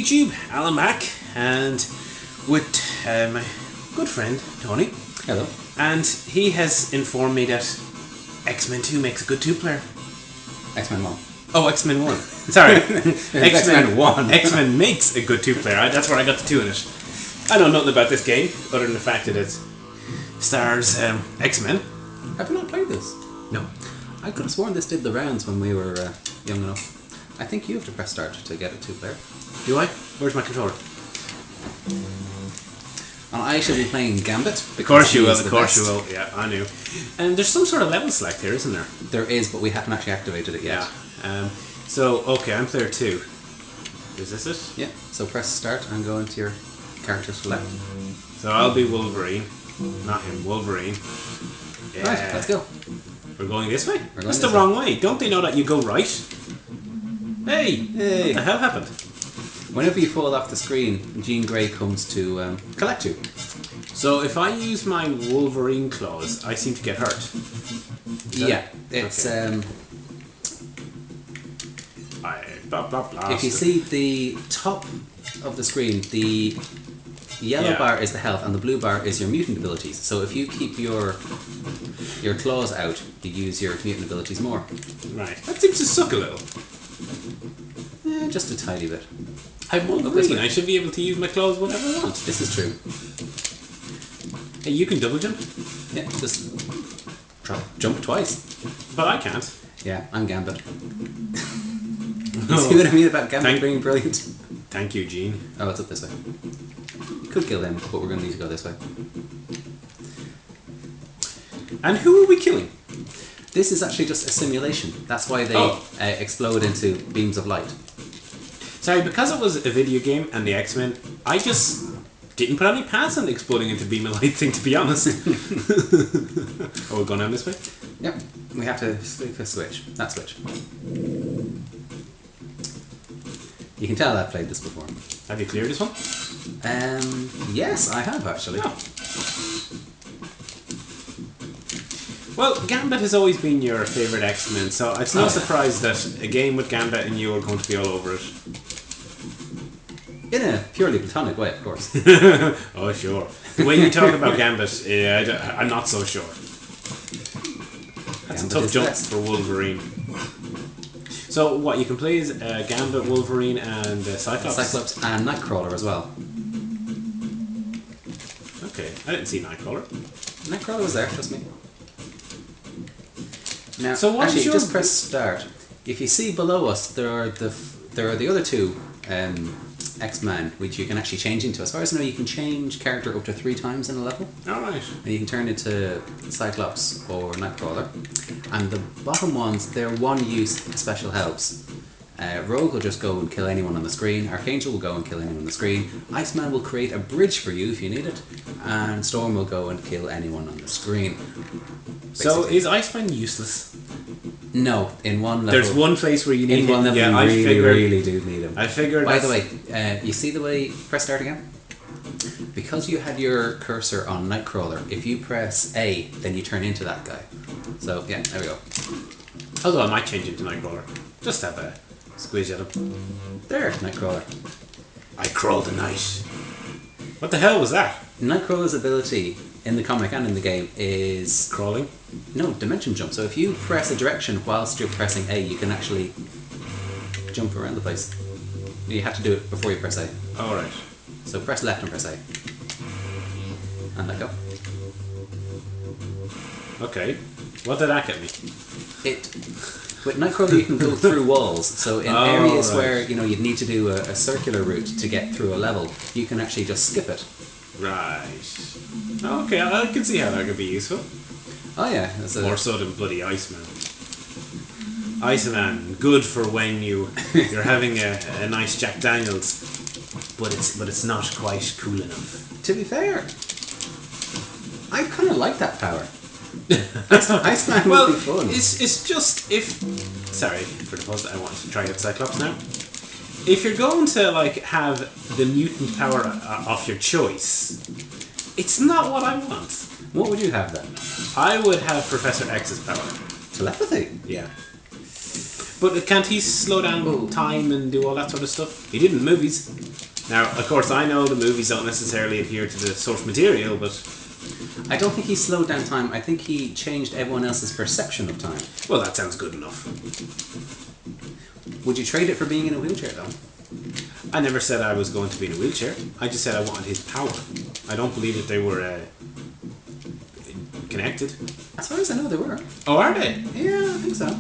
YouTube, Alan Mack, and with my good friend Tony. Hello. And he has informed me that X-Men 2 makes a good two-player. X-Men 1. Oh, X-Men 1. Sorry. X-Men 1. X-Men makes a good two-player. That's where I got the 2 in it. I know nothing about this game, other than the fact that it stars X-Men. Have you not played this? No. I could have sworn this did the rounds when we were young enough. I think you have to press start to get a two-player. Do I? Where's my controller? And I should be playing Gambit. Of course you will, of course you will. Yeah, I knew. And there's some sort of level select here, isn't there? There is, but we haven't actually activated it yet. Yeah. So, okay, I'm player 2. Is this it? Yeah, so press start and go into your character select. So I'll be Wolverine. Not him, Wolverine. Yeah. Right, let's go. We're going this way? That's the this wrong way. Don't they know that you go right? Hey! What the hell happened? Whenever you fall off the screen, Jean Grey comes to collect you. So if I use my Wolverine claws, I seem to get hurt. Yeah, it's... Okay. If you see the top of the screen, the yellow bar is the health and the blue bar is your mutant abilities. So if you keep your claws out, you use your mutant abilities more. Right. That seems to suck a little. Yeah, just a tiny bit. I'm Wolverine. I should be able to use my claws whenever I want. This is true. Hey, you can double jump? Yeah, just jump twice. But I can't. Yeah, I'm Gambit. You see what I mean about Gambit being brilliant? Thank you, Gene. Oh, it's up this way. You could kill him, but we're going to need to go this way. And who are we killing? This is actually just a simulation. That's why they explode into beams of light. Sorry, because it was a video game and the X-Men, I just didn't put any pants on the exploding into beam of light thing, to be honest. Are we going down this way? Yep. We have to flick a switch. That switch. You can tell I've played this before. Have you cleared this one? Yes, I have actually. Oh. Well, Gambit has always been your favourite X-Men, so it's no surprise that a game with Gambit and you are going to be all over it. In a purely platonic way, of course. Oh, sure. The way you talk about Gambit, I'm not so sure. That's a tough jump for Wolverine. So, what, you can play as Gambit, Wolverine, and Cyclops? Cyclops and Nightcrawler as well. Okay, I didn't see Nightcrawler. Nightcrawler was there, trust me. Now, so what actually, just press start. If you see below us, there are the other two X-Men, which you can actually change into. As far as I know, you can change character up to 3 times in a level. Alright. And you can turn into Cyclops or Nightcrawler. And the bottom ones, they're one-use special helps. Rogue will just go and kill anyone on the screen. Archangel will go and kill anyone on the screen. Iceman will create a bridge for you if you need it. And Storm will go and kill anyone on the screen. Basically. So is Iceman useless? No, in one level. There's one place where you need him. In one level you really do need him. I figured. By the way, you see the way... Press start again? Because you had your cursor on Nightcrawler, if you press A, then you turn into that guy. So, yeah, there we go. Although I might change it to Nightcrawler. Just have a squeeze at him. There, Nightcrawler. I crawled the night. What the hell was that? Nightcrawler's ability in the comic and in the game is... Crawling? No, dimension jump. So if you press a direction whilst you're pressing A, you can actually jump around the place. You have to do it before you press A. Alright. So press left and press A. And let go. Okay. What did that get me? With Nightcrawler you can go through walls, so in areas where you'd need to do a circular route to get through a level, you can actually just skip it. Right. Okay, I can see how that could be useful. Oh yeah. More so than bloody Iceman. Iceman, good for when you're having a nice Jack Daniels, but it's not quite cool enough. To be fair, I kind of like that power. Iceman would be fun. It's just sorry for the pause. I want to try out Cyclops now. If you're going to have the mutant power of your choice, it's not what I want. What would you have then? I would have Professor X's power. Telepathy? Yeah. But can't he slow down time and do all that sort of stuff? He did in movies. Now, of course, I know the movies don't necessarily adhere to the source material, but... I don't think he slowed down time. I think he changed everyone else's perception of time. Well, that sounds good enough. Would you trade it for being in a wheelchair, though? I never said I was going to be in a wheelchair. I just said I wanted his power. I don't believe that they were connected. As far as I know, they were. Oh, are they? Yeah, I think so.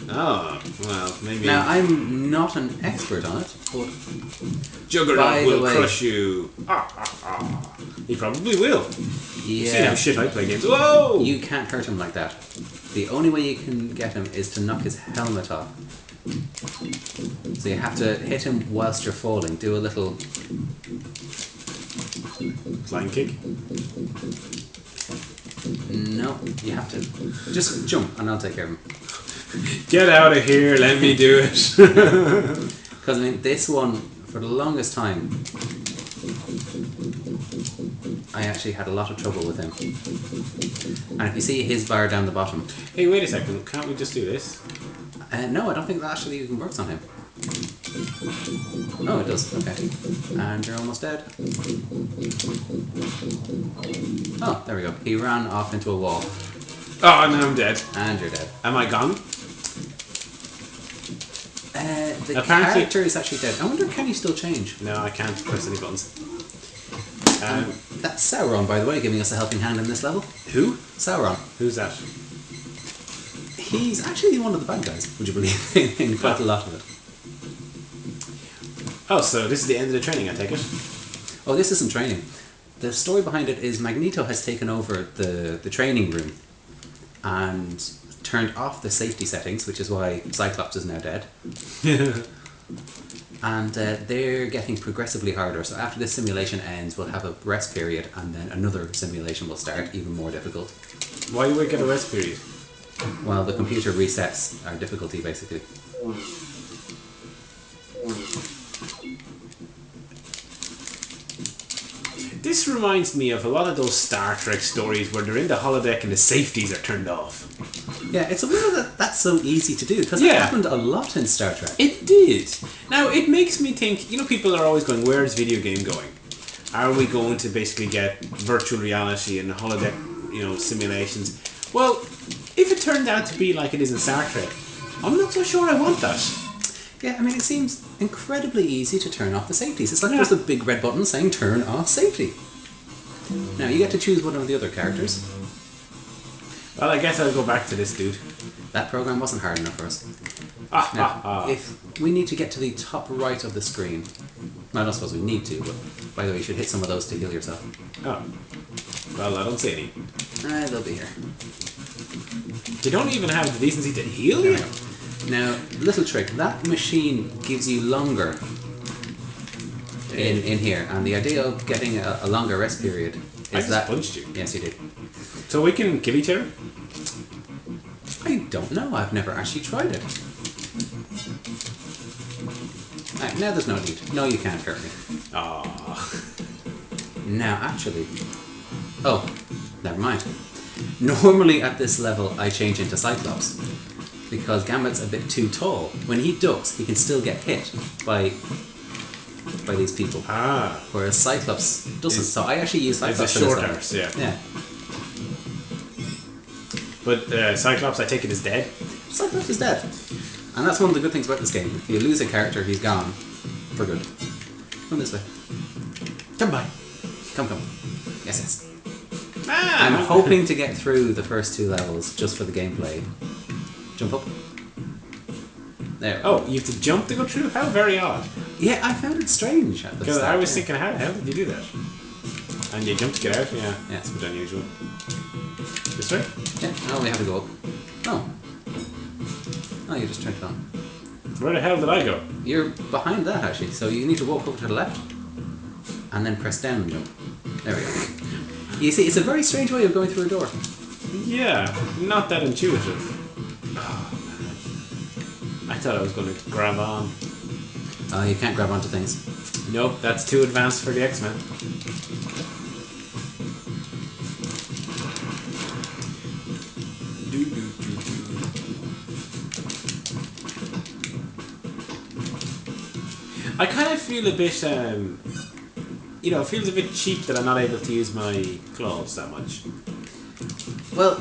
Oh, well, maybe... Now, I'm not an expert on it, but... Juggernaut will crush you. He probably will. Yeah. See how shit I play games. Whoa! You can't hurt him like that. The only way you can get him is to knock his helmet off. So you have to hit him whilst you're falling. Do a little... Flying kick? No, you have to... Just jump and I'll take care of him. Get out of here, let me do it. Because, I mean, this one, for the longest time, I actually had a lot of trouble with him. And if you see his bar down the bottom... Hey, wait a second, can't we just do this? No, I don't think that actually even works on him. Oh, it does, okay. And you're almost dead. Oh, there we go. He ran off into a wall. Oh, now I'm dead. And you're dead. Am I gone? The Apparently- character is actually dead. I wonder, can he still change? No, I can't press any buttons. That's Sauron, by the way, giving us a helping hand in this level. Who? Sauron. Who's that? He's actually one of the bad guys, would you believe, in quite a lot of it. Oh, so this is the end of the training, I take it? Oh, this isn't training. The story behind it is Magneto has taken over the training room and turned off the safety settings, which is why Cyclops is now dead. And they're getting progressively harder. So after this simulation ends, we'll have a rest period, and then another simulation will start, even more difficult. Why do we get a rest period? Well, the computer resets our difficulty, basically. This reminds me of a lot of those Star Trek stories where they're in the holodeck and the safeties are turned off. Yeah, it's a wonder that that's so easy to do, because it Yeah. happened a lot in Star Trek. It did. Now, it makes me think, you know, people are always going, where's video game going? Are we going to basically get virtual reality and holodeck, you know, simulations? Well, if it turned out to be like it is in Star Trek, I'm not so sure I want that. Yeah, I mean, it seems incredibly easy to turn off the safeties. It's like there's a big red button saying turn off safety. Now, you get to choose one of the other characters. Well, I guess I'll go back to this dude. That program wasn't hard enough for us. Now, if we need to get to the top right of the screen, well, I don't suppose we need to, but by the way, you should hit some of those to heal yourself. Oh. Well, I don't see any. They'll be here. They don't even have the decency to heal There you? we go. Now, little trick, that machine gives you longer in here, and the idea of getting a longer rest period is I just that... punched you. Yes, you did. So we can kill each other? I don't know, I've never actually tried it. Right, now there's no need. No, you can't hurt me. Ah. Now, actually... Oh, never mind. Normally at this level I change into Cyclops, because Gambit's a bit too tall. When he ducks, he can still get hit by these people. Ah. Whereas Cyclops doesn't. So I actually use It's Cyclops a for this short level. arse, yeah. Yeah. But Cyclops, I take it, is dead? Cyclops is dead. And that's one of the good things about this game. If you lose a character, he's gone. For good. Come this way. Come by. Come. Yes, yes. Ah, I'm hoping to get through the first two levels just for the gameplay. Jump up. There. Oh, you have to jump to go through? How very odd. Yeah, I found it strange at the Because start. I was yeah. thinking, how did you do that? And you jump to get out? Yeah, Yeah. it's a bit unusual. This way? Yeah, oh, we have to go up. Oh. Oh, you just turned it on. Where the hell did I go? You're behind that, actually, so you need to walk over to the left. And then press down and jump. There we go. You see, it's a very strange way of going through a door. Yeah, not that intuitive. Oh, man. I thought I was going to grab on. Oh, you can't grab onto things. Nope, that's too advanced for the X-Men. I kind of feel a bit, you know, it feels a bit cheap that I'm not able to use my claws that much. Well,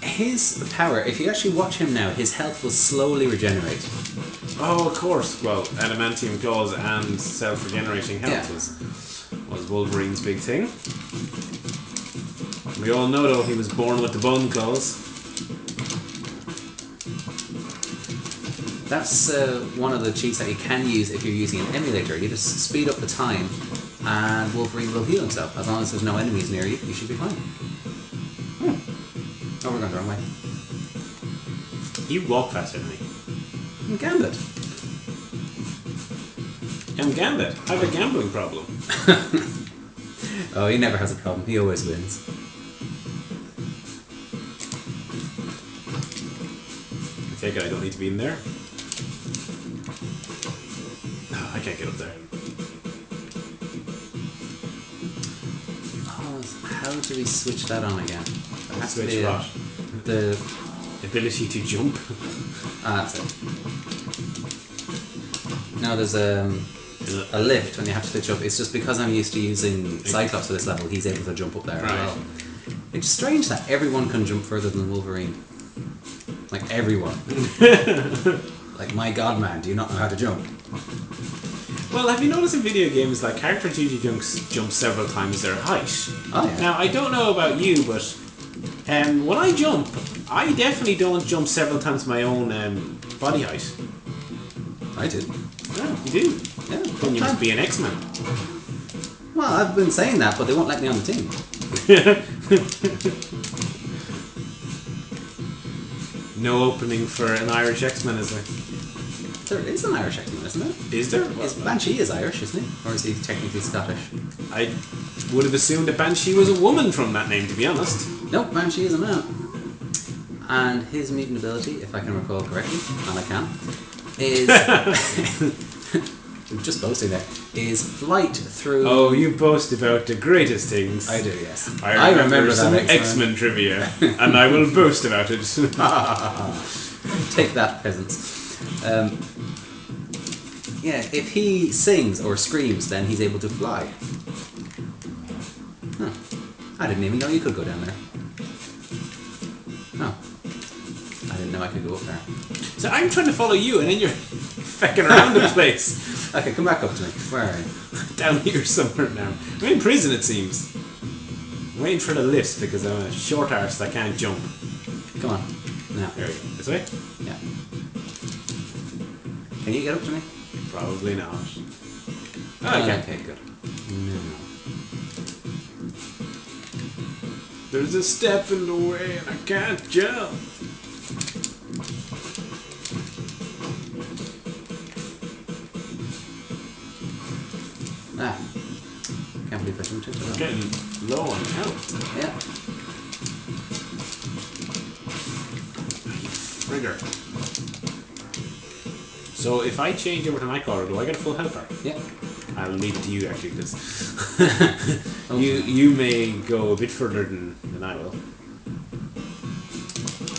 his power, if you actually watch him now, his health will slowly regenerate. Oh, of course. Well, adamantium claws and self-regenerating health was Wolverine's big thing. We all know, though, he was born with the bone claws. That's one of the cheats that you can use if you're using an emulator. You just speed up the time and Wolverine will heal himself. As long as there's no enemies near you, you should be fine. Oh, we're going the wrong way. You walk faster than me. I'm Gambit. I'm Gambit. I have a gambling problem. Oh, he never has a problem. He always wins. I take it I don't need to be in there. No, I can't get up there. Oh, how do we switch that on again? There has to Switch be what? The Ability to jump. that's it. Now there's a lift when you have to switch up. It's just because I'm used to using Cyclops for this level, he's able to jump up there as well. It's strange that everyone can jump further than Wolverine. Like everyone. Like, my god, man, do you not know how to jump? Well, have you noticed in video games, like, characters usually jump several times their height? Oh, yeah. Now, I don't know about you, but when I jump, I definitely don't jump several times my own body height. I do. Oh, you do? Yeah. Then you must be an X-Man. Well, I've been saying that, but they won't let me on the team. No opening for an Irish X-Man, is there? There is an Irish X-Man, isn't there? Is there? Banshee is Irish, isn't he? Or is he technically Scottish? I would have assumed that Banshee was a woman from that name, to be honest. Nope, Banshee is a man. And his mutant ability, if I can recall correctly, and I can, is... I'm just boasting there. Is flight through... Oh, you boast about the greatest things. I do, yes. I remember that some X-Men trivia, and I will boast about it. Take that, peasants. Yeah, if he sings or screams, then he's able to fly. Huh. I didn't even know you could go down there. Oh. I didn't know I could go up there. So I'm trying to follow you, and then you're fecking around the place. Okay, come back up to me. Where are you? Down here somewhere now. I'm in prison, it seems. I'm waiting for the lift because I'm a short arse that can't jump. Come on. Now. There we go. This way? Yeah. Can you get up to me? Probably not. Oh, Okay, okay. good. No. There's a step in the way and I can't jump. Ah. Can't believe I jumped into I'm that. getting low on health. Yeah. Trigger. So if I change over to Nightcrawler, do I get a full health bar? Yeah. I'll leave it to you actually, because you may go a bit further than I will.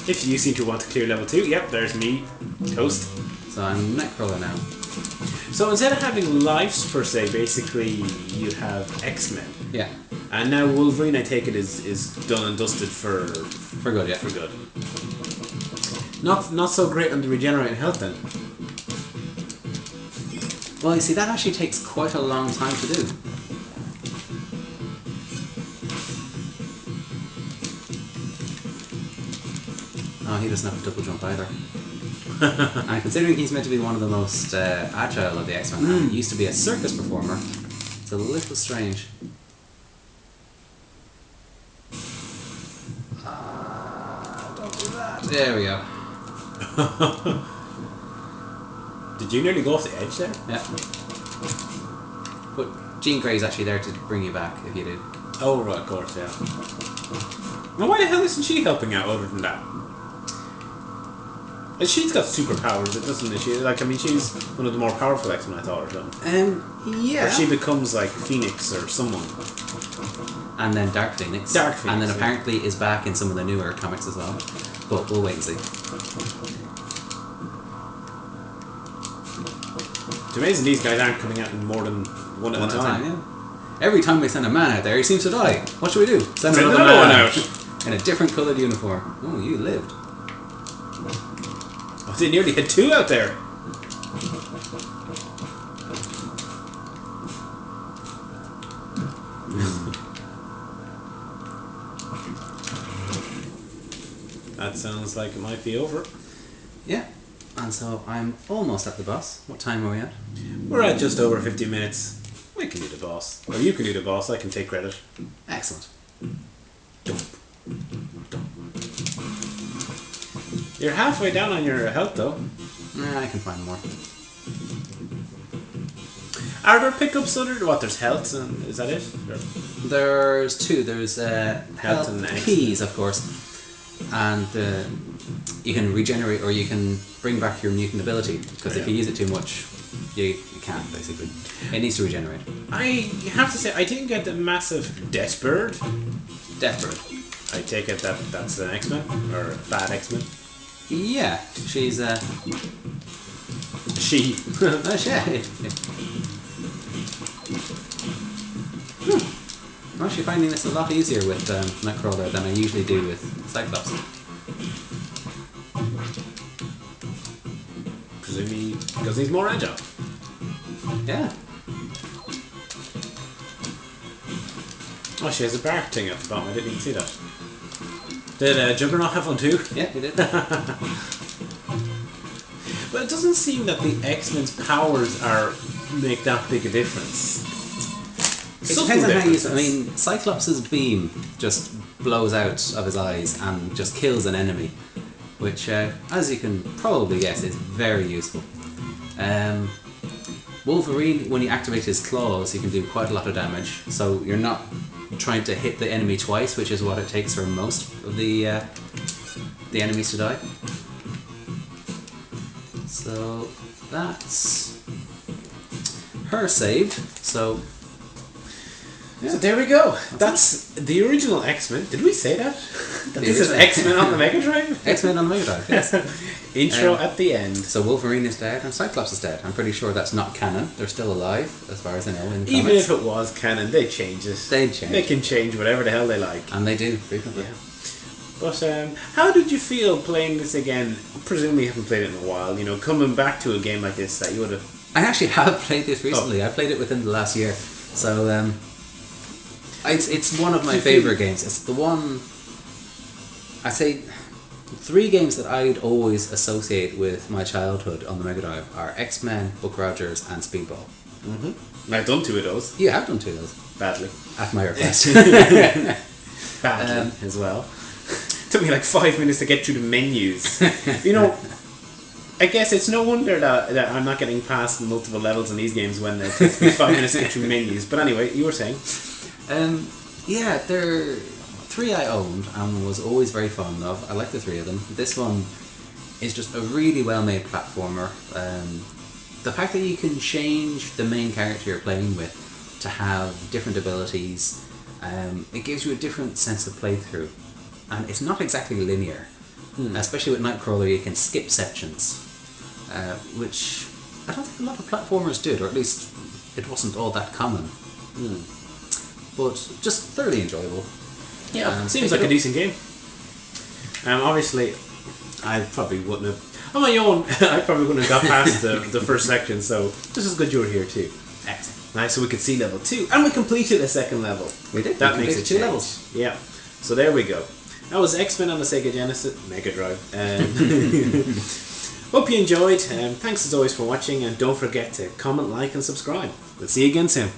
If you seem to want to clear level 2, yep, there's me. Toast. So I'm Nightcrawler now. So instead of having lives per se, basically you have X-Men. Yeah. And now Wolverine, I take it, is done and dusted for good, yeah. For good. Not so great on the regenerating health then. Well, you see, that actually takes quite a long time to do. Oh, he doesn't have a double jump either. And considering he's meant to be one of the most agile of the X-Men, and he used to be a circus performer, it's a little strange. Don't do that. There we go. Did you nearly go off the edge there? Yeah. But Jean Grey's actually there to bring you back if you do. Oh, right, of course, yeah. Now, why the hell isn't she helping out other than that? And she's got superpowers, doesn't she? Like, I mean, she's one of the more powerful X-Men, I thought, or something. Yeah. Or she becomes, like, Phoenix or someone. And then Dark Phoenix. Dark Phoenix, and then yeah. apparently is back in some of the newer comics as well. But we'll wait and see. It's amazing these guys aren't coming out in more than one at a time. Yeah. Every time we send a man out there, he seems to die. What should we do? Send another man one out. In a different coloured uniform. Oh, you lived. Oh, they nearly hit 2 out there. That sounds like it might be over. Yeah. And so I'm almost at the boss. What time are we at? We're at just over 50 minutes. We can do the boss. Or you can do the boss, I can take credit. Excellent. You're halfway down on your health though. Nah, I can find more. Are there pickups under what? There's health and is that it? Or There's 2. There's health and P's, of course. And you can regenerate or you can bring back your mutant ability. Because if you use it too much, you can't, basically. It needs to regenerate. I have to say, I didn't get the massive Death Bird. Deathbird. I take it that's an X-Men or a bad X-Men. Yeah, she's She. oh, shit. I'm actually finding this a lot easier with Nightcrawler than I usually do with Cyclops. Presumably because he's more agile. Yeah. Oh, she has a bark thing at the bottom. I didn't even see that. Did Juggernaut have one too? Yeah, he did. But it doesn't seem that the X-Men's powers make that big a difference. It depends on how you use it. I mean, Cyclops' beam just blows out of his eyes and just kills an enemy, which, as you can probably guess, is very useful. Wolverine, when you activate his claws, he can do quite a lot of damage, so you're not trying to hit the enemy twice, which is what it takes for most of the enemies to die. So that's her saved. So yeah. So there we go. That's the original X-Men. Did we say that? This is X-Men on the Mega Drive? X-Men on the Mega Drive, yes. Intro at the end. So Wolverine is dead and Cyclops is dead. I'm pretty sure that's not canon. They're still alive, as far as I know, in the Even comics. if it was canon, they change it. They'd change. They can change whatever the hell they like. And they do, frequently. Yeah. But how did you feel playing this again? Presumably you haven't played it in a while. You know, coming back to a game like this that you would have... I actually have played this recently. I played it within the last year. So, it's one of my favourite games. It's the one... I'd say 3 games that I'd always associate with my childhood on the Mega Drive are X-Men, Buck Rogers and Speedball. Mm-hmm. I've done 2 of those. You have done 2 of those. Badly. At my request. Badly as well. Took me like 5 minutes to get through the menus. You know, I guess it's no wonder that I'm not getting past multiple levels in these games when it takes me 5 minutes to get through menus. But anyway, you were saying? Yeah, they're 3 I owned and was always very fond of. I like the 3 of them. This one is just a really well-made platformer. The fact that you can change the main character you're playing with to have different abilities, it gives you a different sense of playthrough. And it's not exactly linear. Especially with Nightcrawler, you can skip sections, which I don't think a lot of platformers did, or at least it wasn't all that common. But just thoroughly enjoyable. Yeah, seems like a decent game. Obviously, I probably wouldn't have... On my own, I probably wouldn't have got past the first section, so just as good you were here too. Excellent. Nice, so we could see level 2. And we completed the second level. We did. That We makes it completed 2 levels. Yeah. So there we go. That was X-Men on the Sega Genesis Mega Drive. Hope you enjoyed. Thanks as always for watching, and don't forget to comment, like and subscribe. We'll see you again soon.